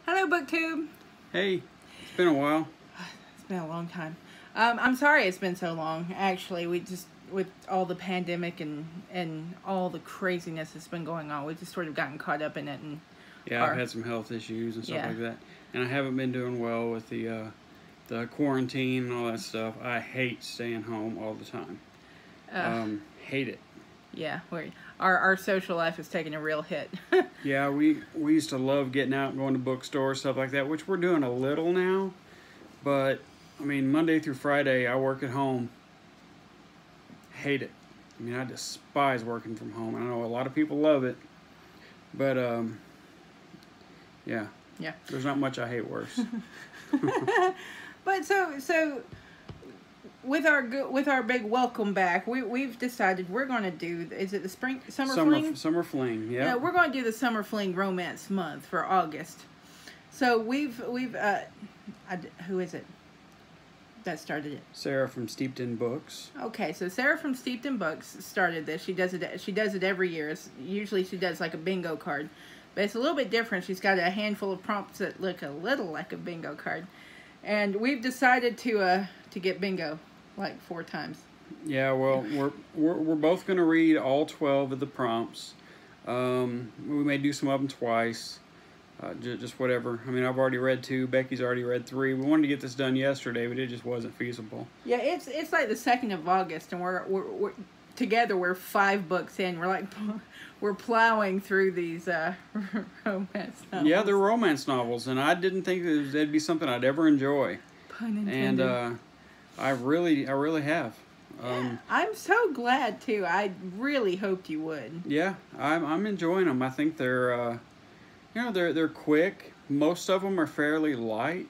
Hello, BookTube. Hey, it's been a while. It's been a long time. I'm sorry it's been so long. Actually, we just, with all the pandemic and all the craziness that's been going on, we've just sort of gotten caught up in it. And Yeah, I've had some health issues and stuff like that. And I haven't been doing well with the quarantine and all that stuff. I hate staying home all the time. Hate it. Yeah, our social life is taking a real hit. Yeah, we used to love getting out and going to bookstores, stuff like that, which we're doing a little now. But, I mean, Monday through Friday, I work at home. Hate it. I mean, I despise working from home. I know a lot of people love it. But, yeah. There's not much I hate worse. But so with our big welcome back, we've decided we're going to do, is it the summer fling? Summer fling, yeah. Yeah, we're going to do the summer fling romance month for August. So we've who is it that started it? Sarah from Steeped in Books. Okay, so Sarah from Steeped in Books started this. She does it every year. Usually she does like a bingo card, but it's a little bit different. She's got a handful of prompts that look a little like a bingo card, and we've decided to get bingo like 4 times. Yeah, well, we're both going to read all 12 of the prompts. We may do some of them twice. Just whatever. I mean, I've already read 2. Becky's already read 3. We wanted to get this done yesterday, but it just wasn't feasible. Yeah, it's like the 2nd of August, and we're together. We're 5 books in. We're plowing through these romance novels. Yeah, they're romance novels, and I didn't think they'd be something I'd ever enjoy. Pun intended. And I really have. I'm so glad too. I really hoped you would. Yeah, I'm enjoying them. I think they're they're quick. Most of them are fairly light,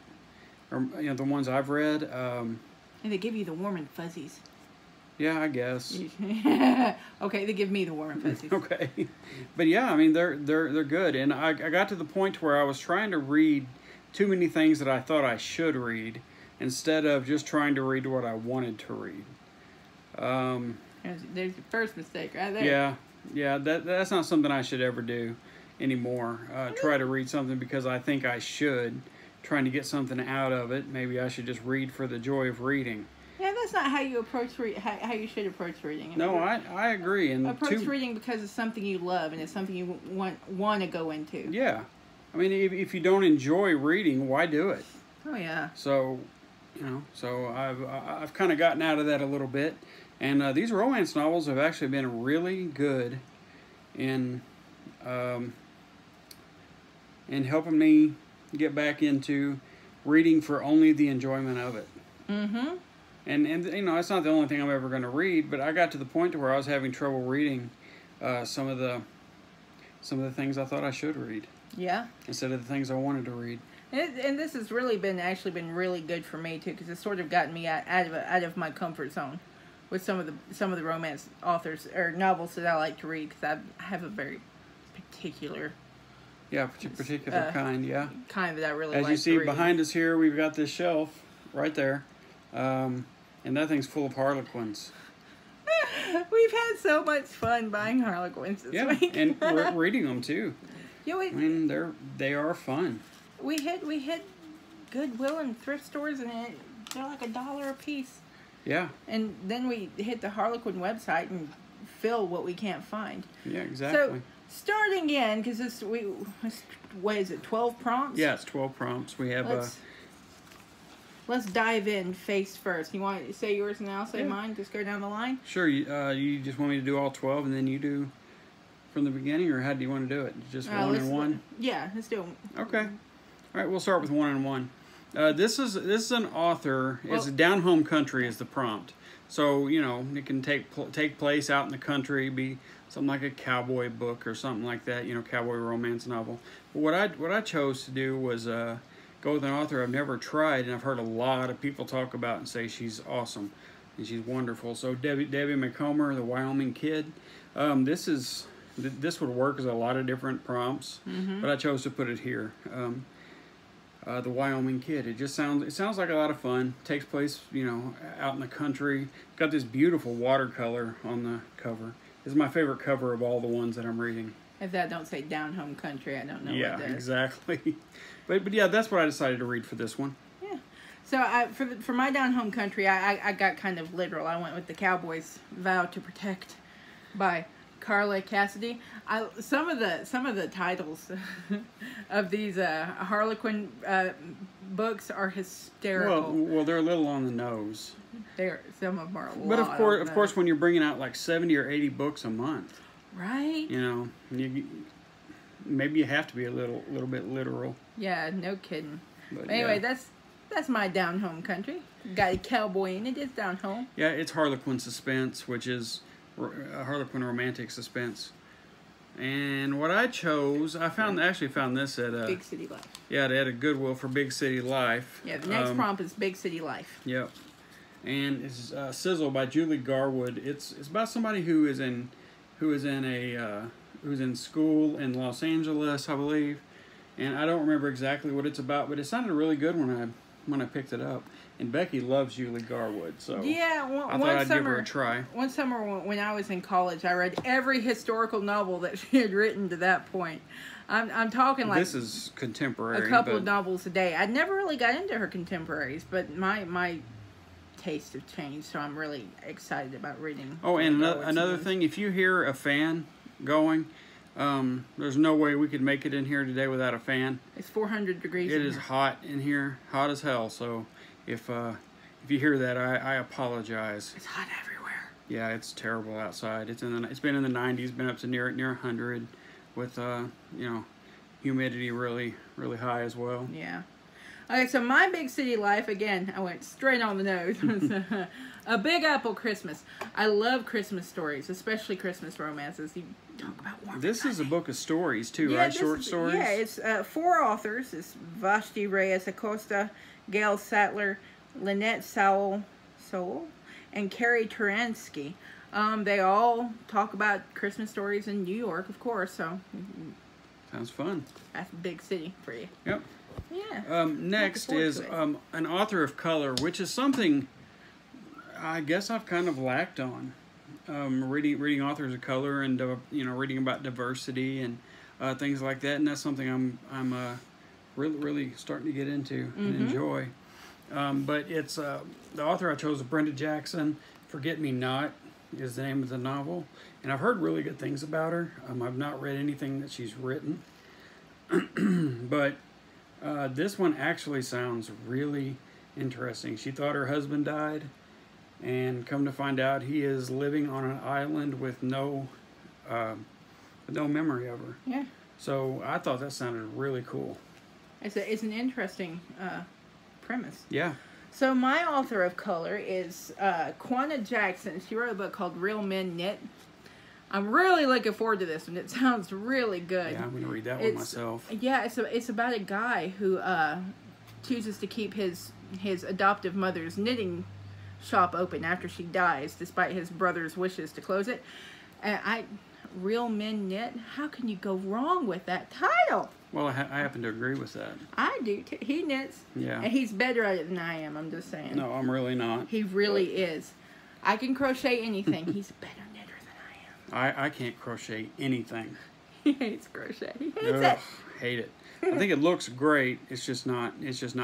or the ones I've read. And they give you the warm and fuzzies. Yeah, I guess. Okay, they give me the warm and fuzzies. Okay, but yeah, I mean they're good, and I got to the point where I was trying to read too many things that I thought I should read, instead of just trying to read what I wanted to read. There's your first mistake right there. Yeah, that's not something I should ever do anymore. Try to read something because I think I should, trying to get something out of it. Maybe I should just read for the joy of reading. Yeah, that's not how you approach how you should approach reading. No, I agree. And approach reading because it's something you love and it's something you want to go into. Yeah, I mean, if you don't enjoy reading, why do it? Oh yeah. So, I've kind of gotten out of that a little bit, and these romance novels have actually been really good in helping me get back into reading for only the enjoyment of it. Mm-hmm. And it's not the only thing I'm ever going to read, but I got to the point to where I was having trouble reading some of the things I thought I should read. Yeah. Instead of the things I wanted to read. And this has really been really good for me too, because it's sort of gotten me out of my comfort zone with some of the romance authors or novels that I like to read, because I have a very particular kind. Yeah, kind that I really like. As you see behind us here, we've got this shelf right there, and that thing's full of Harlequins. We've had so much fun buying Harlequins this week. And we're reading them too. Yeah, I mean, they are fun. We hit Goodwill and thrift stores, and they're like $1 a piece. Yeah. And then we hit the Harlequin website and fill what we can't find. Yeah, exactly. So starting in, because what is it, 12 prompts? Yeah, it's 12 prompts. We have Let's dive in face first. You want to say yours and I'll say mine? Just go down the line? Sure. You just want me to do all 12 and then you do from the beginning, or how do you want to do it? Just one and one? Yeah, let's do it. Okay. All right, we'll start with 1 and 1. This is an author. It's Down Home Country is the prompt. So, it can take place out in the country, be something like a cowboy book or something like that, cowboy romance novel. But what I chose to do was go with an author I've never tried, and I've heard a lot of people talk about and say she's awesome and she's wonderful. So Debbie McComber, The Wyoming Kid. This would work as a lot of different prompts, but I chose to put it here. The Wyoming Kid. It sounds like a lot of fun. Takes place, out in the country. Got this beautiful watercolor on the cover. This is my favorite cover of all the ones that I'm reading. If that don't say down home country, I don't know Yeah, what does. exactly. But yeah, that's what I decided to read for this one. Yeah. So for my down home country, I got kind of literal. I went with the Cowboys' Vow to Protect by Carla Cassidy. Some of the titles of these Harlequin books are hysterical. Well, they're a little on the nose. Some of them are a lot. But of course, when you're bringing out like 70 or 80 books a month, right? You know, maybe you have to be a little bit literal. Yeah, no kidding. But anyway, yeah. that's my down home country. Got a cowboy in it. It's down home. Yeah, it's Harlequin suspense, which is Harlequin romantic suspense. And what I chose, I actually found this at Big City Life. Yeah, they had a Goodwill for Big City Life. Yeah, the next prompt is Big City Life. Yep. And it's Sizzle by Julie Garwood. It's about somebody who is in school in Los Angeles, I believe. And I don't remember exactly what it's about, but it sounded really good when I picked it up. And Becky loves Julie Garwood, so yeah, I thought I'd give her a try. One summer when I was in college, I read every historical novel that she had written to that point. I'm talking like this is contemporary. A couple of novels a day. I never really got into her contemporaries, but my tastes have changed, so I'm really excited about reading. Oh, and another thing, if you hear a fan going, there's no way we could make it in here today without a fan. It's 400 degrees. It is hot in here, hot as hell. So if you hear that, I apologize. It's hot everywhere. Yeah, it's terrible outside. It's been in the 90s, been up to near 100, with humidity really high as well. Yeah. Okay, so my Big City Life, again, I went straight on the nose. A Big Apple Christmas. I love Christmas stories, especially Christmas romances. You talk about warm. This is a book of stories, too, right? Short stories? Yeah, it's 4 authors. It's Vashti Reyes Acosta, Gail Sattler, Lynette Sowell, and Carrie Turansky. They all talk about Christmas stories in New York, of course, so... Sounds fun. That's a big city for you. Yep. Yeah. Next is an author of color, which is something I guess I've kind of lacked on. Reading authors of color and reading about diversity and things like that, and that's something I'm really starting to get into and enjoy. But it's the author I chose is Brenda Jackson. Forget Me Not is the name of the novel, and I've heard really good things about her. I've not read anything that she's written, but this one actually sounds really interesting. She thought her husband died, and come to find out he is living on an island with no memory of her. Yeah. So I thought that sounded really cool. It's an interesting premise. Yeah. So my author of color is Quanah Jackson. She wrote a book called Real Men Knit. I'm really looking forward to this one. It sounds really good. Yeah, I'm going to read that one myself. Yeah, it's about a guy who chooses to keep his adoptive mother's knitting shop open after she dies, despite his brother's wishes to close it. And Real Men Knit? How can you go wrong with that title? Well, I happen to agree with that. I do too. He knits. Yeah. And he's better at it than I am, I'm just saying. No, I'm really not. He really is. I can crochet anything. He's a better knitter than I am. I can't crochet anything. He hates crochet. He hates it. Hate it. I think it looks great. It's just not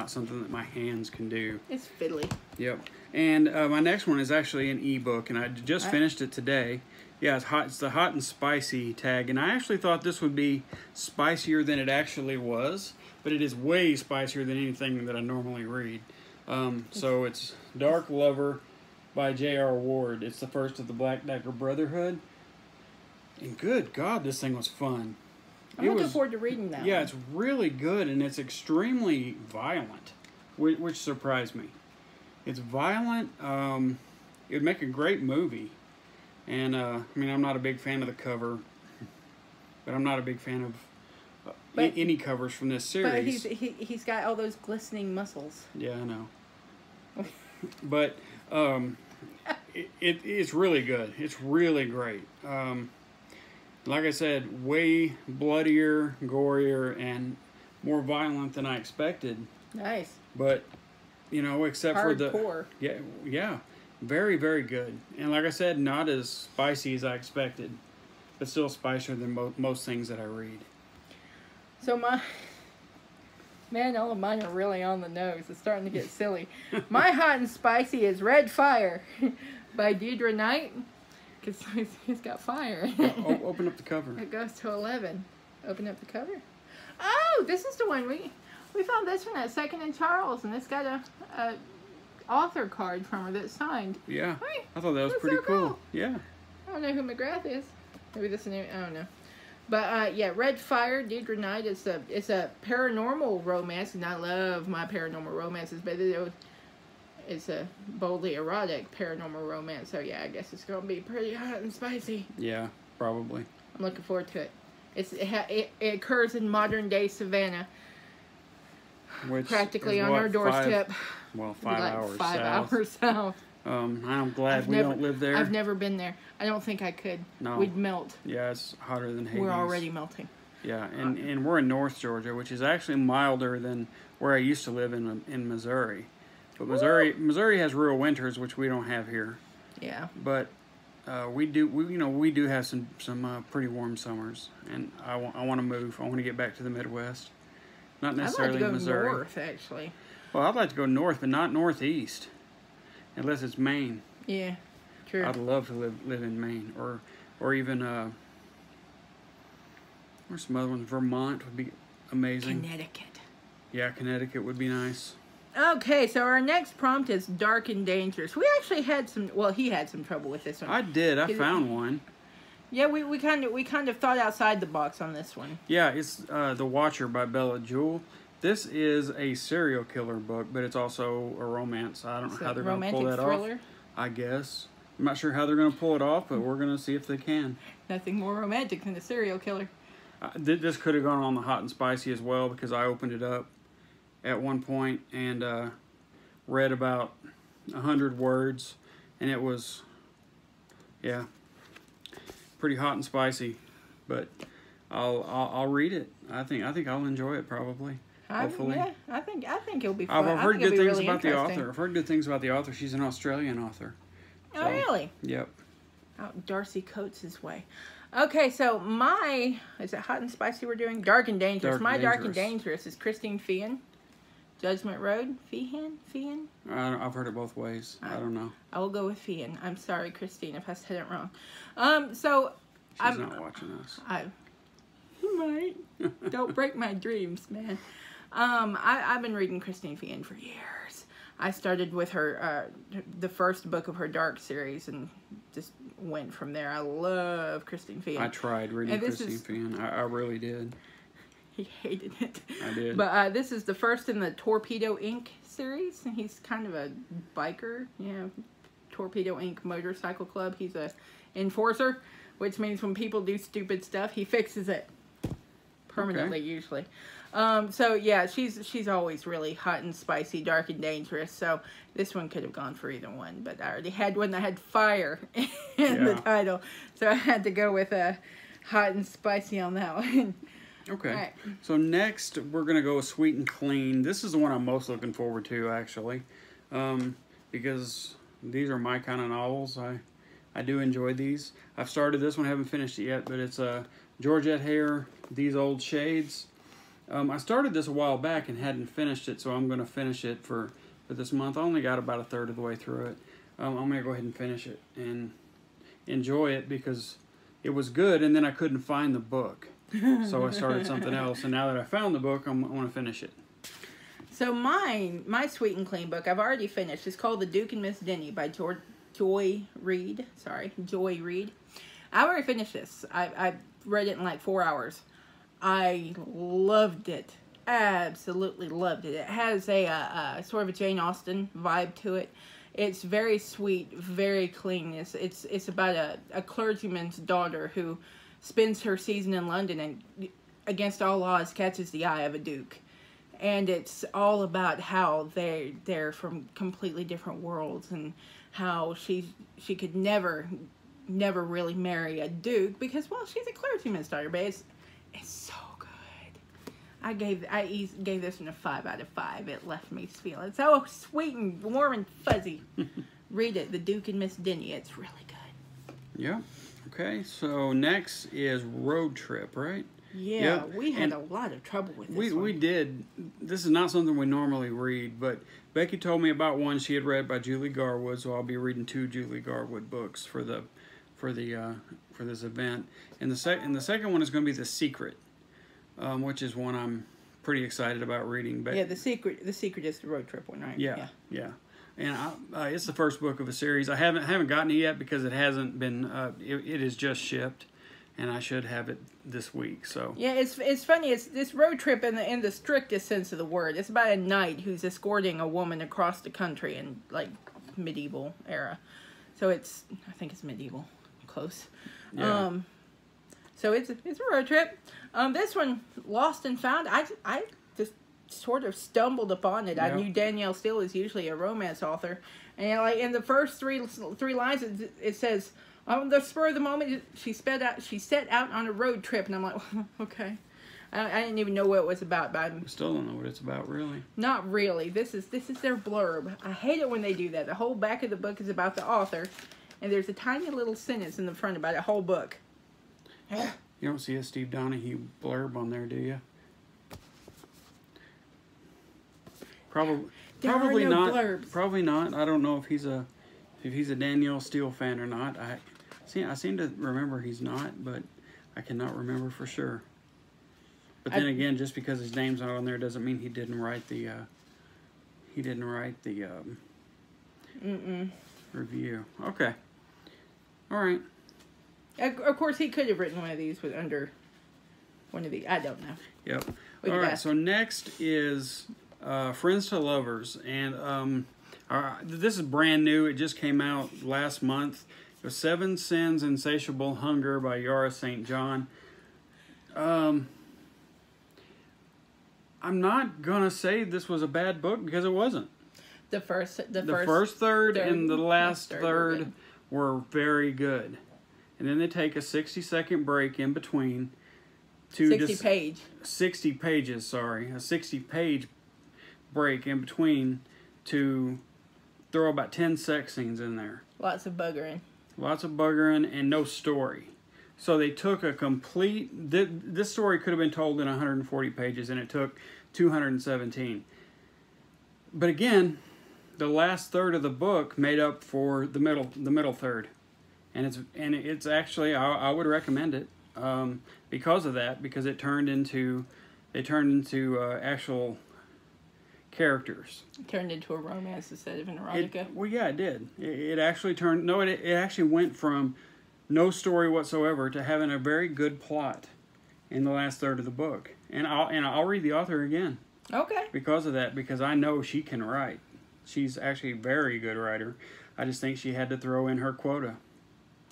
something that my hands can do. It's fiddly. Yep. And my next one is actually an ebook, and I just finished it today. Yeah, it's hot. It's the hot and spicy tag, and I actually thought this would be spicier than it actually was, but it is way spicier than anything that I normally read. So it's Dark Lover by J.R. Ward. It's the first of the Black Dagger Brotherhood. And good God, this thing was fun. I'm looking forward to reading that. Yeah, it's really good, and it's extremely violent, which surprised me. It's violent. It would make a great movie. And, I'm not a big fan of the cover, but I'm not a big fan of any covers from this series. But he's got all those glistening muscles. Yeah, I know. But it's really good. It's really great. Like I said, way bloodier, gorier, and more violent than I expected. Nice. But, except for the... Hardcore. Yeah. Very, very good. And like I said, not as spicy as I expected. but still spicier than most things that I read. So man, all of mine are really on the nose. It's starting to get silly. My hot and spicy is Red Fire by Deidre Knight, because he's got fire. Open up the cover. It goes to 11. Open up the cover. Oh, this is the one we found this one at Second and Charles, and it's got a author card from her that's signed. Yeah, Right. I thought that was pretty so cool. Yeah. I don't know who McGrath is. Maybe this is new. I don't know. But yeah, Red Fire, Deidre Knight. It's a paranormal romance, and I love my paranormal romances, but it's a boldly erotic paranormal romance. So yeah, I guess it's gonna be pretty hot and spicy. Yeah, probably. I'm looking forward to it. It occurs in modern day Savannah, Which practically is on our doorstep. 5 hours Five south. hours south. I'm glad we don't live there. I've never been there. I don't think I could. No. We'd melt. Yeah, it's hotter than Hades. We're already melting. Yeah, and we're in North Georgia, which is actually milder than where I used to live in Missouri. But Missouri has real winters, which we don't have here. Yeah. But we do have some pretty warm summers, and I want to move. I want to get back to the Midwest. Not necessarily I'd like to go Missouri. north, actually. Well, I'd like to go north, but not northeast, unless it's Maine. Yeah, true. I'd love to live in Maine, or even where's some other ones? Vermont would be amazing. Connecticut. Yeah, Connecticut would be nice. Okay, so our next prompt is Dark and Dangerous. We actually had he had some trouble with this one. I did. I found one. Yeah, we kind of thought outside the box on this one. Yeah, it's The Watcher by Bella Jewell. This is a serial killer book, but it's also a romance. I don't know how they're going to pull that thriller? off. I guess. I'm not sure how they're going to pull it off, but we're going to see if they can. Nothing more romantic than a serial killer. This could have gone on the hot and spicy as well, because I opened it up at one point and read about 100 words, and it was, yeah, pretty hot and spicy. But I'll read it. I think I'll enjoy it probably. Hopefully. Yeah, I think it'll be fun. I've heard good things really about the author. I've heard good things about the author. She's an Australian author. Oh, really? Yep. Out Darcy Coates' way. Okay, so is it hot and spicy we're doing? Dark and Dangerous. Dark and Dangerous is Christine Feehan. Judgment Road? Feehan? I've heard it both ways. I don't know. I will go with Feehan. I'm sorry, Christine, if I said it wrong. So she's not watching us. You might. Don't break my dreams, man. I've been reading Christine Feehan for years. I started with her, the first book of her Dark series, and just went from there. I love Christine Feehan. I tried reading Christine Feehan. I really did. He hated it. I did. But this is the first in the Torpedo Inc. series. He's kind of a biker, Torpedo Inc. Motorcycle Club. He's a enforcer, which means when people do stupid stuff, he fixes it permanently, usually. So yeah, she's always really hot and spicy, dark and dangerous. So this one could have gone for either one, but I already had one that had fire in the title, so I had to go with a hot and spicy on that one. Okay. Right. So next we're gonna go with Sweet and Clean. This is the one I'm most looking forward to, actually, because these are my kind of novels. I do enjoy these. I've started this one, haven't finished it yet, but it's Georgette Hare, These Old Shades. I started this a while back and hadn't finished it, so I'm going to finish it for this month. I only got about a third of the way through it. I'm going to go ahead and finish it and enjoy it because it was good, and then I couldn't find the book. So I started something else, and now that I found the book, I want to finish it. So my Sweet and Clean book, I've already finished. It's called The Duke and Miss Denny by Joy Reid. Joy Reid. I already finished this. I read it in like 4 hours. I loved it. Absolutely loved it. It has a sort of a Jane Austen vibe to it. It's very sweet, very clean. It's about a clergyman's daughter who spends her season in London and, against all odds, catches the eye of a duke. And it's all about how they're from completely different worlds, and how she could never really marry a duke because, well, she's a clergyman's daughter. But it's so good. I gave this one a 5 out of 5. It left me feeling so sweet and warm and fuzzy. Read it, The Duke and Miss Denny. It's really good. Yeah, Okay, so next is Road Trip, right? Yeah, Yep. we had a lot of trouble with this one. We did. This is not something we normally read, but Becky told me about one she had read by Julie Garwood, so I'll be reading 2 Julie Garwood books for this event. And the second one is going to be The Secret, which is one I'm pretty excited about reading. But yeah, the secret is the road trip one, right? Yeah. And it's the first book of a series. I haven't gotten it yet because it hasn't been. It is just shipped, and I should have it this week. So yeah, it's funny. It's this road trip in the strictest sense of the word. It's about a knight who's escorting a woman across the country in like medieval era. So I think it's medieval, close. Yeah. So it's a road trip. This one, Lost and Found. I just sort of stumbled upon it. Yep. I knew Danielle Steele is usually a romance author, and like in the first three lines, it says, on the spur of the moment, she set out on a road trip, and I'm like, okay. I didn't even know what it was about, but I still don't know what it's about, really. Not really. This is their blurb. I hate it when they do that. The whole back of the book is about the author, and there's a tiny little sentence in the front about a whole book. You don't see a Steve Donahue blurb on there, do you? Probably no not. blurbs. Probably not. I don't know if he's a Danielle Steele fan or not. I seem to remember he's not, but I cannot remember for sure. But then again, just because his name's not on there doesn't mean he didn't write the review. Okay. All right. Of course, he could have written one of these under one of the. I don't know. Yep. All right. So next is Friends to Lovers, and this is brand new. It just came out last month. It was 7 Sins Insatiable Hunger by Yara St. John. I'm not gonna say this was a bad book because it wasn't. The first third and the last third were very good, and then they take a 60-second break in between. 60 pages. Sorry, a 60-page break in between to throw about 10 sex scenes in there. Lots of buggering and no story. So they took a complete... This story could have been told in 140 pages, and it took 217. But again, the last third of the book made up for the middle third, and it's actually I would recommend it because of that, because they turned into actual characters. It turned into a romance instead of an erotica. It did. It actually turned... No, it actually went from no story whatsoever to having a very good plot in the last third of the book. And I'll read the author again. Okay. Because of that, because I know she can write. She's actually a very good writer. I just think she had to throw in her quota.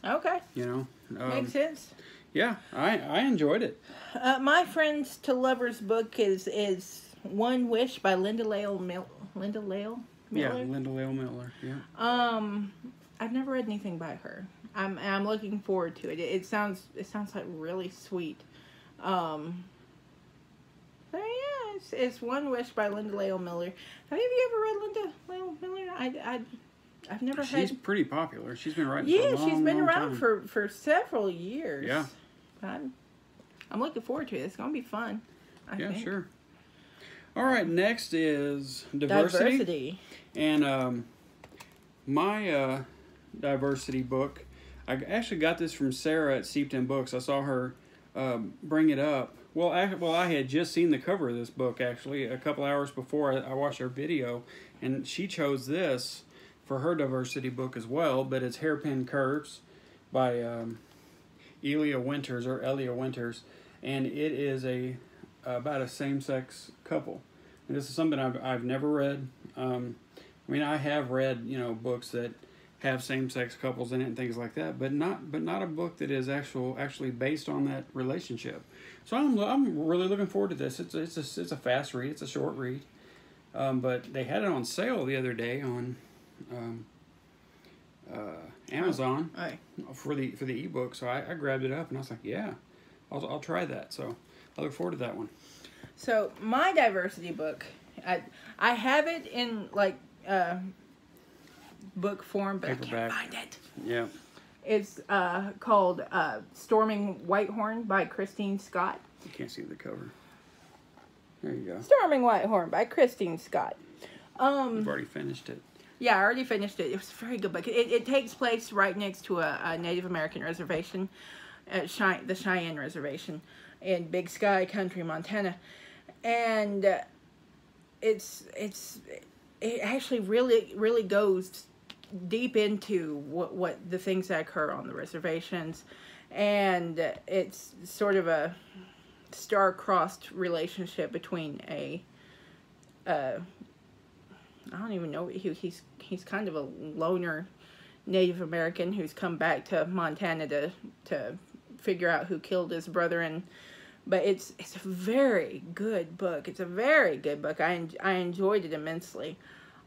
Okay. You know? Makes sense. Yeah, I enjoyed it. My Friends to Lovers book is One Wish by Linda Lale Miller. Yeah, Linda Lale Miller. Yeah. I've never read anything by her. I'm looking forward to it. It sounds like really sweet. So yeah, it's One Wish by Linda Lale Miller. Have you ever read Linda Lale Miller? I've never had. She's pretty popular. She's been writing for a long, she's been long around time. for several years. Yeah. I'm looking forward to it. It's gonna be fun. I think. Sure. All right, next is diversity. And my diversity book, I actually got this from Sarah at Steeped in Books. I saw her bring it up. Well, I had just seen the cover of this book, actually, a couple hours before I watched her video, and she chose this for her diversity book as well, but it's Hairpin Curves by Elia Winters, and it is about a same-sex couple. And this is something I've never read. I have read books that have same-sex couples in it and things like that, but not a book that is actually based on that relationship. So I'm really looking forward to this. It's a fast read. It's a short read, but they had it on sale the other day on Amazon for the ebook. So I grabbed it up and I was like, yeah, I'll try that. So I look forward to that one. So my diversity book, I have it in book form, but paperback. I can't find it. Yeah. It's called Storming Whitehorn by Christine Scott. You can't see the cover. There you go. Storming Whitehorn by Christine Scott. You've already finished it. Yeah, I already finished it. It was a very good book. It takes place right next to a Native American reservation, at the Cheyenne Reservation in Big Sky Country, Montana. And it actually really goes deep into what the things that occur on the reservations. And it's sort of a star-crossed relationship between I don't even know, he's kind of a loner Native American who's come back to Montana to figure out who killed his brother, but it's a very good book. It's a very good book. I enjoyed it immensely.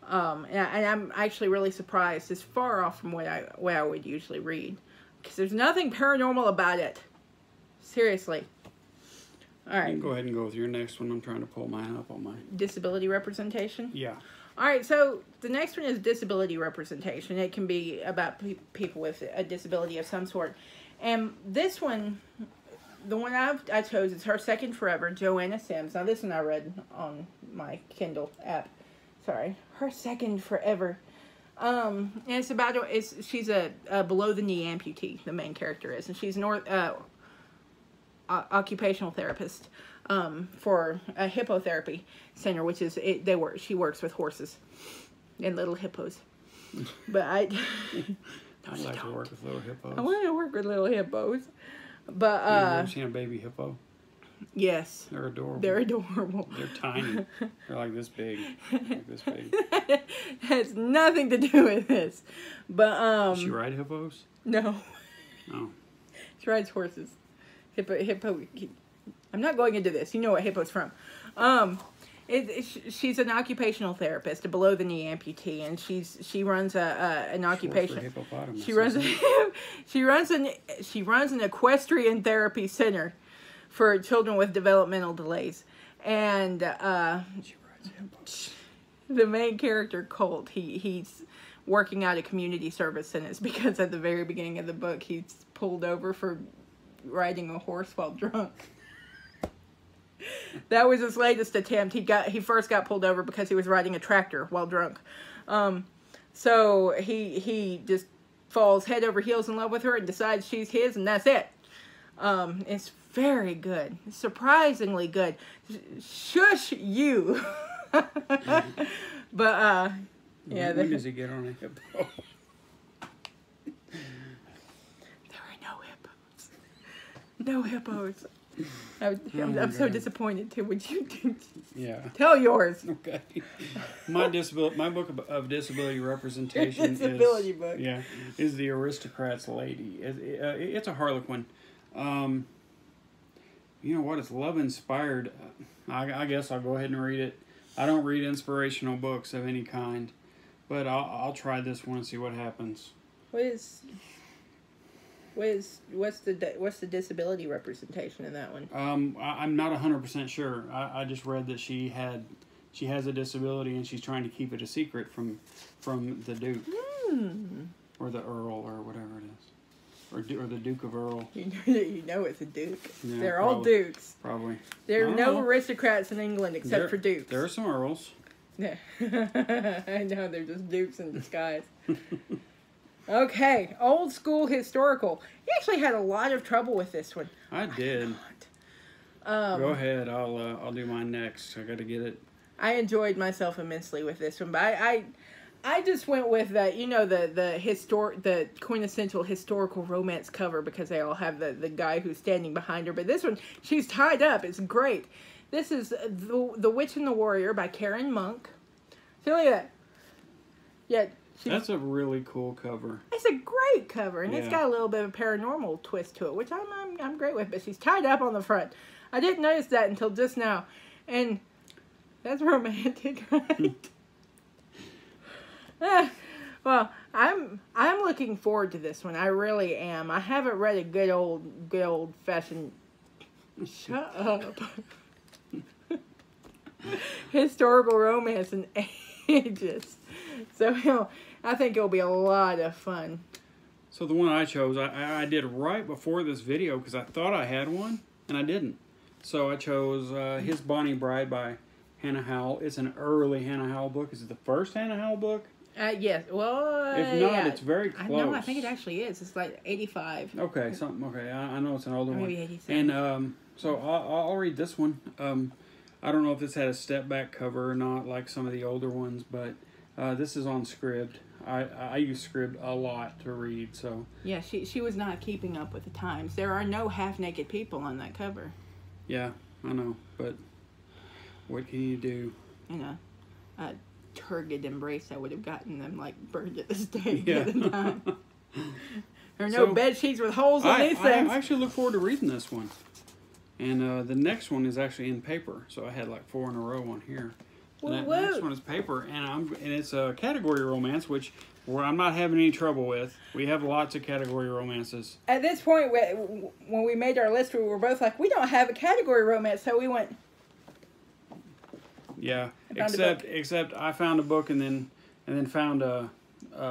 And I'm actually really surprised. It's far off from what I would usually read, because there's nothing paranormal about it. Seriously. All right. You can go ahead and go with your next one. I'm trying to pull mine up on my disability representation. Yeah. All right, so the next one is disability representation. It can be about people with a disability of some sort. And this one, the one I chose is Her Second Forever, Joanna Sims. Now, this one I read on my Kindle app. Sorry. Her Second Forever. And it's about, she's a below-the-knee amputee, the main character is. And she's an occupational therapist. For a hippotherapy center, which is she works with horses and little hippos. But I'd like to work with little hippos. I want to work with little hippos. But you ever seen a baby hippo? Yes. They're adorable. They're adorable. They're tiny. They're like this big. Like this big. Has nothing to do with this. But Does she ride hippos? No. Oh. She rides horses. Hippo. I'm not going into this. You know what hippo's from. She's an occupational therapist, a below-the-knee amputee, and she runs an occupation. She runs an equestrian therapy center for children with developmental delays, and she rides hippos. The main character Colt, he's working out a community service sentence because at the very beginning of the book he's pulled over for riding a horse while drunk. That was his latest attempt. He first got pulled over because he was riding a tractor while drunk. So he just falls head over heels in love with her and decides she's his, and that's it. It's very good. Surprisingly good. Shush you. But yeah. When does he get on a hippo? There are no hippos. No hippos. I'm so disappointed too. Would you tell yours? Okay. My book of disability representation disability book. Yeah, is The Aristocrats Lady. It's a Harlequin. You know what? It's love inspired. I guess I'll go ahead and read it. I don't read inspirational books of any kind, but I'll try this one and see what happens. What's the disability representation in that one? I'm not 100% sure. I just read that she has a disability and she's trying to keep it a secret from the Duke or the Earl or whatever it is, or the Duke of Earl. You know it's a Duke. Yeah, they're all Dukes. Probably. There are no aristocrats in England except for Dukes. There are some Earls. Yeah, I know they're just Dukes in disguise. Okay, old school historical. You actually had a lot of trouble with this one. I did. Go ahead. I'll do mine next. I got to get it. I enjoyed myself immensely with this one, but I just went with that. You know, the quintessential historical romance cover, because they all have the guy who's standing behind her. But this one, she's tied up. It's great. This is The Witch and the Warrior by Karen Monk. So look at that. Yeah. That's a really cool cover. It's a great cover, and it's got a little bit of a paranormal twist to it, which I'm great with. But she's tied up on the front. I didn't notice that until just now, and that's romantic, right? Well, I'm looking forward to this one. I really am. I haven't read a good old fashioned. Shut up. Historical romance in ages. So I think it'll be a lot of fun. So the one I chose, I did right before this video because I thought I had one, and I didn't. So I chose His Bonnie Bride by Hannah Howell. It's an early Hannah Howell book. Is it the first Hannah Howell book? Yes. Well, if not, it's very close. No, I think it actually is. It's like 85. Okay, something. Okay, I know it's an older one. Maybe 87. And so I'll read this one. I don't know if this had a step back cover or not, like some of the older ones, but this is on Scribd. I use Scribd a lot to read. So yeah, she was not keeping up with the times. There are no half naked people on that cover. Yeah, I know, but what can you do? You know, a turgid embrace, I would have gotten them like burned at the stake Yeah. at the time. There are no bed sheets with holes in these things. I actually look forward to reading this one. And the next one is actually in paper, so I had like 4 in a row on here. And the next one is paper, and it's a category romance, which I'm not having any trouble with. We have lots of category romances. At this point, when we made our list, we were both like, we don't have a category romance, so we went. Yeah, except I found a book and then found a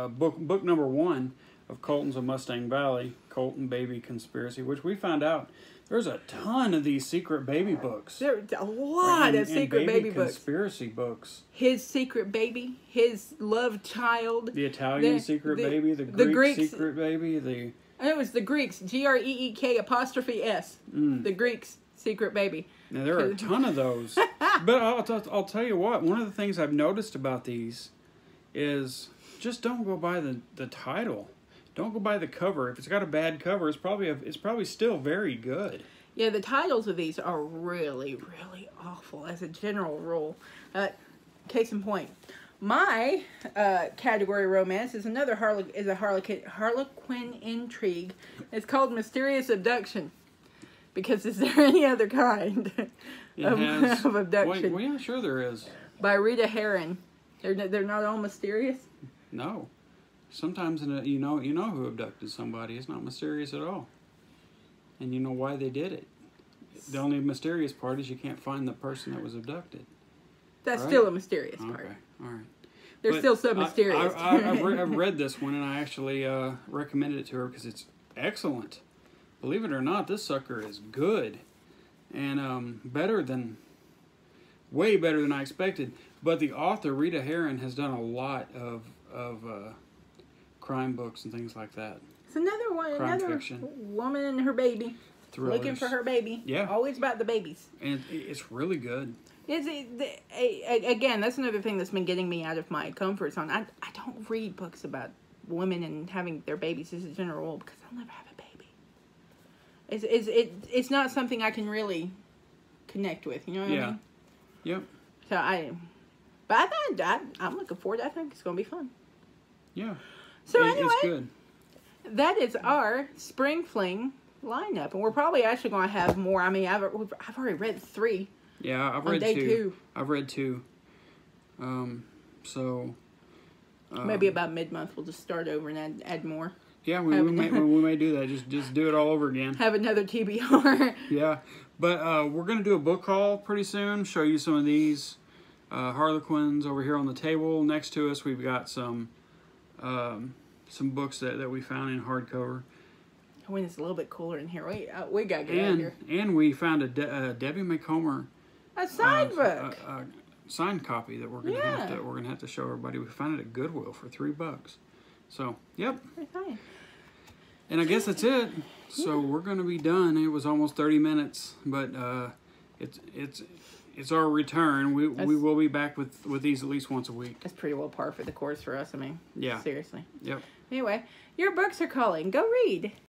book number 1 of Colton's of Mustang Valley, Colton Baby Conspiracy, which we found out there's a ton of these secret baby books. There's a lot of secret baby books. Conspiracy books. His secret baby, his love child. The Italian secret baby, the Greek secret baby, And it was the Greeks, GREEK''S. The Greeks secret baby. Now there are a ton of those. But I'll tell you what, one of the things I've noticed about these is just don't go by the title. Don't go by the cover. If it's got a bad cover, it's probably still very good. Yeah, the titles of these are really, really awful as a general rule. Case in point, my category romance is a Harlequin intrigue. It's called Mysterious Abduction. Because is there any other kind of abduction? Well, yeah, sure there is. By Rita Herron. They're not all mysterious? No. Sometimes you know who abducted somebody. It's not mysterious at all. And you know why they did it. The only mysterious part is you can't find the person that was abducted. That's still a mysterious part. Okay, all right. They're still so mysterious. I've read this one, and I actually recommended it to her because it's excellent. Believe it or not, this sucker is good. And way better than I expected. But the author, Rita Herron, has done a lot of crime books and things like that. It's another one, fiction. Woman and her baby. Thrillers. Looking for her baby. Yeah. Always about the babies. And it's really good. Again, that's another thing that's been getting me out of my comfort zone. I don't read books about women and having their babies as a general rule because I'll never have a baby. It's not something I can really connect with. You know what I mean? Yep. So I'm looking forward. I think it's going to be fun. Yeah. So anyway, it's good. That is our Spring Fling lineup, and we're probably actually going to have more. I mean, I've already read 3. Yeah, I've read day 2. 2. I've read 2. Maybe about mid-month we'll just start over and add more. Yeah, we may do that. Just do it all over again. Have another TBR. Yeah, but we're gonna do a book haul pretty soon. Show you some of these Harlequins over here on the table next to us. We've got some books that we found in hardcover. When it's a little bit cooler in here, we gotta get out of here. And we found a Debbie McComber signed book, signed copy that we're gonna have to show everybody. We found it at Goodwill for $3. So yep. Okay. And I guess that's it. So we're gonna be done. It was almost 30 minutes, but it's our return. We will be back with these at least once a week. That's pretty well par for the course for us. I mean, yeah. Seriously. Yep. Anyway, your books are calling. Go read.